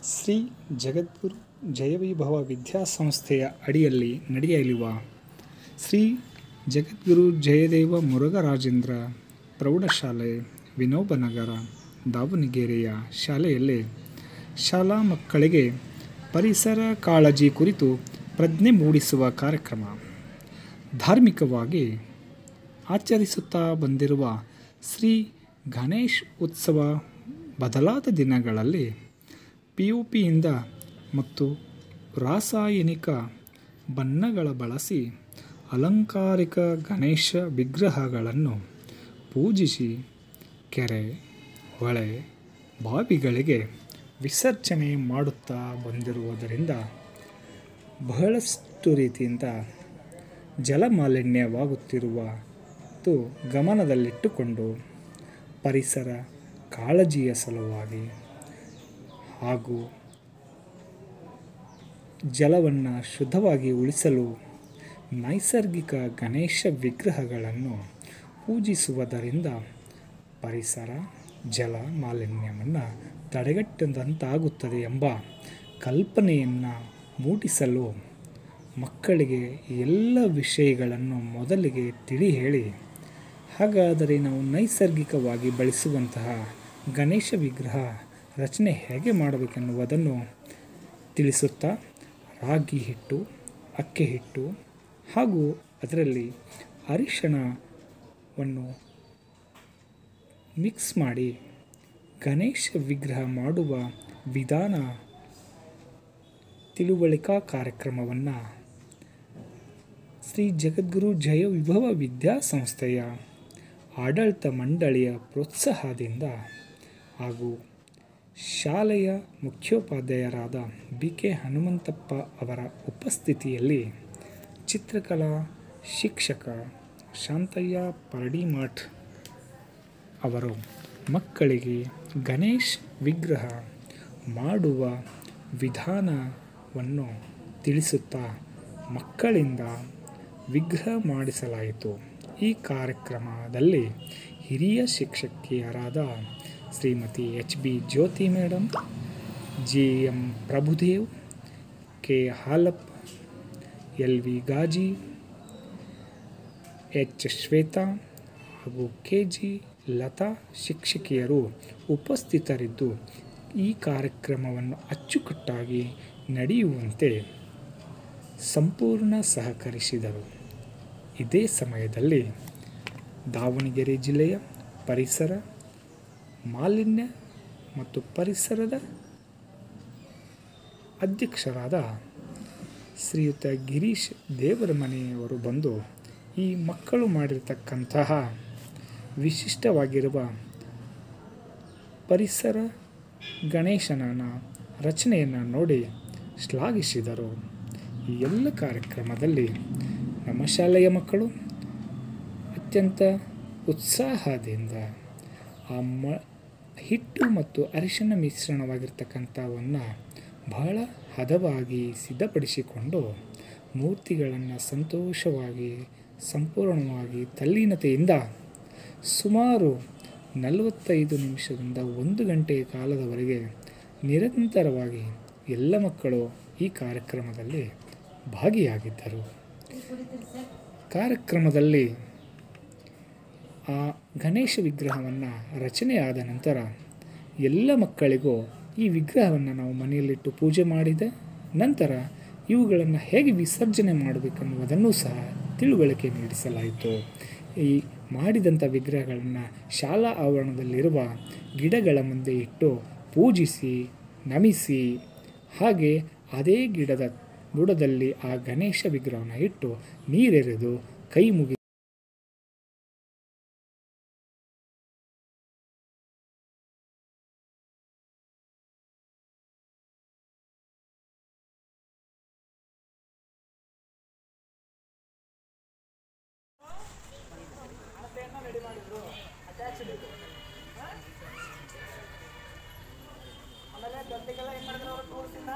ಶ್ರೀ ಜಗದ್ಗುರು ಜಯವೈಭವ ವಿದ್ಯಾಸಂಸ್ಥೆಯ ಅಡಿಯಲ್ಲಿ ನಡೆಯಲಿರುವ ಶ್ರೀ ಜಗದ್ಗುರು ಜಯದೇವ ಮುರುಘರಾಜೇಂದ್ರ ಪ್ರೌಢಶಾಲೆ ವಿನೋಬನಗರ ದಾವಣಗೆರೆಯ ಶಾಲೆಯಲ್ಲಿ ಶಾಲಾ ಮಕ್ಕಳಿಗೆ ಪರಿಸರ ಕಾಳಜಿ ಕುರಿತು ಪ್ರಜ್ಞೆ ಮೂಡಿಸುವ ಕಾರ್ಯಕ್ರಮ. ಧಾರ್ಮಿಕವಾಗಿ ಆಚರಿಸುತ್ತಾ ಬಂದಿರುವ ಶ್ರೀ ಗಣೇಶ ಉತ್ಸವ ಬದಲಾದ ದಿನಗಳಲ್ಲಿ ಪಿಒಪಿಯಿಂದ ಮತ್ತು ರಾಸಾಯನಿಕ ಬಣ್ಣಗಳ ಬಳಸಿ ಅಲಂಕಾರಿಕ ಗಣೇಶ ವಿಗ್ರಹಗಳನ್ನು ಪೂಜಿಸಿ ಕೆರೆ, ಹೊಳೆ, ಬಾವಿಗಳಿಗೆ ವಿಸರ್ಜನೆ ಮಾಡುತ್ತಾ ಬಂದಿರುವುದರಿಂದ ಬಹಳಷ್ಟು ರೀತಿಯಿಂದ ಜಲಮಾಲಿನ್ಯವಾಗುತ್ತಿರುವುದು ಗಮನದಲ್ಲಿಟ್ಟುಕೊಂಡು ಪರಿಸರ ಕಾಳಜಿಯ ಸಲುವಾಗಿ ಹಾಗೂ ಜಲವನ್ನು ಶುದ್ಧವಾಗಿ ಉಳಿಸಲು ನೈಸರ್ಗಿಕ ಗಣೇಶ ವಿಗ್ರಹಗಳನ್ನು ಪೂಜಿಸುವುದರಿಂದ ಪರಿಸರ ಜಲ ಮಾಲಿನ್ಯವನ್ನು ತಡೆಗಟ್ಟದಂತಾಗುತ್ತದೆ ಎಂಬ ಕಲ್ಪನೆಯನ್ನು ಮೂಡಿಸಲು ಮಕ್ಕಳಿಗೆ ಎಲ್ಲ ವಿಷಯಗಳನ್ನು ಮೊದಲಿಗೆ ತಿಳಿ ಹೇಳಿ, ಹಾಗಾದರೆ ನಾವು ನೈಸರ್ಗಿಕವಾಗಿ ಬಳಸುವಂತಹ ಗಣೇಶ ವಿಗ್ರಹ ರಚನೆ ಹೇಗೆ ಮಾಡಬೇಕೆನ್ನುವುದನ್ನು ತಿಳಿಸುತ್ತಾ ರಾಗಿ ಹಿಟ್ಟು, ಅಕ್ಕಿ ಹಿಟ್ಟು ಹಾಗೂ ಅದರಲ್ಲಿ ಅರಿಶಿಣವನ್ನು ಮಿಕ್ಸ್ ಮಾಡಿ ಗಣೇಶ ವಿಗ್ರಹ ಮಾಡುವ ವಿಧಾನ ತಿಳುವಳಿಕಾ ಕಾರ್ಯಕ್ರಮವನ್ನು ಶ್ರೀ ಜಗದ್ಗುರು ಜಯವಿಭವ ವಿದ್ಯಾಸಂಸ್ಥೆಯ ಆಡಳಿತ ಮಂಡಳಿಯ ಪ್ರೋತ್ಸಾಹದಿಂದ ಹಾಗೂ ಶಾಲೆಯ ಮುಖ್ಯೋಪಾಧ್ಯಾಯರಾದ ಬಿ.ಕೆ. ಹನುಮಂತಪ್ಪ ಅವರ ಉಪಸ್ಥಿತಿಯಲ್ಲಿ ಚಿತ್ರಕಲಾ ಶಿಕ್ಷಕ ಶಾಂತಯ್ಯ ಪರಡಿಮಠ್ ಅವರು ಮಕ್ಕಳಿಗೆ ಗಣೇಶ ವಿಗ್ರಹ ಮಾಡುವ ವಿಧಾನವನ್ನು ತಿಳಿಸುತ್ತಾ ಮಕ್ಕಳಿಂದ ವಿಗ್ರಹ ಮಾಡಿಸಲಾಯಿತು. ಈ ಕಾರ್ಯಕ್ರಮದಲ್ಲಿ ಹಿರಿಯ ಶಿಕ್ಷಕಿಯರಾದ Shrimati H B. Jyoti madam, G M. Prabhudev, K. Halappa, L V. Gazi, H. Shweta ಹಾಗೂ ಕೆ.ಜಿ. ಲತಾ ಶಿಕ್ಷಕಿಯರು ಉಪಸ್ಥಿತರಿದ್ದು ಈ ಕಾರ್ಯಕ್ರಮವನ್ನು ಅಚ್ಚುಕಟ್ಟಾಗಿ ನಡೆಯುವಂತೆ ಸಂಪೂರ್ಣ ಸಹಕರಿಸಿದರು. ಇದೇ ಸಮಯದಲ್ಲಿ ದಾವಣಗೆರೆ ಜಿಲ್ಲೆಯ ಪರಿಸರ ಮಾಲಿನ್ಯ ಮತ್ತು ಪರಿಸರದ ಅಧ್ಯಕ್ಷರಾದ ಶ್ರೀಯುತ ಗಿರೀಶ್ ದೇವರಮನೆಯವರು ಬಂದು ಈ ಮಕ್ಕಳು ಮಾಡಿರತಕ್ಕಂತಹ ವಿಶಿಷ್ಟವಾಗಿರುವ ಪರಿಸರ ಗಣೇಶನ ರಚನೆಯನ್ನು ನೋಡಿ ಶ್ಲಾಘಿಸಿದರು. ಈ ಎಲ್ಲ ಕಾರ್ಯಕ್ರಮದಲ್ಲಿ ನಮ್ಮ ಶಾಲೆಯ ಮಕ್ಕಳು ಅತ್ಯಂತ ಉತ್ಸಾಹದಿಂದ ಆ ಹಿಟ್ಟು ಮತ್ತು ಅರಿಶಿಣ ಮಿಶ್ರಣವಾಗಿರ್ತಕ್ಕಂಥವನ್ನು ಬಹಳ ಹದವಾಗಿ ಸಿದ್ಧಪಡಿಸಿಕೊಂಡು ಮೂರ್ತಿಗಳನ್ನು ಸಂತೋಷವಾಗಿ ಸಂಪೂರ್ಣವಾಗಿ ತಲ್ಲೀನತೆಯಿಂದ ಸುಮಾರು 45 ನಿಮಿಷದಿಂದ 1 ಗಂಟೆಯ ಕಾಲದವರೆಗೆ ನಿರಂತರವಾಗಿ ಎಲ್ಲ ಮಕ್ಕಳು ಈ ಕಾರ್ಯಕ್ರಮದಲ್ಲಿ ಭಾಗಿಯಾಗಿದ್ದರು. ಕಾರ್ಯಕ್ರಮದಲ್ಲಿ ಆ ಗಣೇಶ ವಿಗ್ರಹವನ್ನು ರಚನೆಯಾದ ನಂತರ ಎಲ್ಲ ಮಕ್ಕಳಿಗೂ ಈ ವಿಗ್ರಹವನ್ನು ನಾವು ಮನೆಯಲ್ಲಿಟ್ಟು ಪೂಜೆ ಮಾಡಿದ ನಂತರ ಇವುಗಳನ್ನು ಹೇಗೆ ವಿಸರ್ಜನೆ ಮಾಡಬೇಕೆನ್ನುವುದನ್ನು ಸಹ ತಿಳುವಳಿಕೆ ನೀಡಿಸಲಾಯಿತು. ಈ ಮಾಡಿದಂಥ ವಿಗ್ರಹಗಳನ್ನು ಶಾಲಾ ಆವರಣದಲ್ಲಿರುವ ಗಿಡಗಳ ಮುಂದೆ ಇಟ್ಟು ಪೂಜಿಸಿ ನಮಿಸಿ, ಹಾಗೆ ಅದೇ ಗಿಡದ ಬುಡದಲ್ಲಿ ಆ ಗಣೇಶ ವಿಗ್ರಹವನ್ನು ಇಟ್ಟು ನೀರೆರೆದು ಕೈ ಮುಗಿ ರೆಡಿ ಮಾಡಿದ್ರು ಆಮೇಲೆ ಗಂಟೆಗೆಲ್ಲ ಏನು ಮಾಡಿದ್ರು ಅವರು ಟೂರ್ಸಿಂದ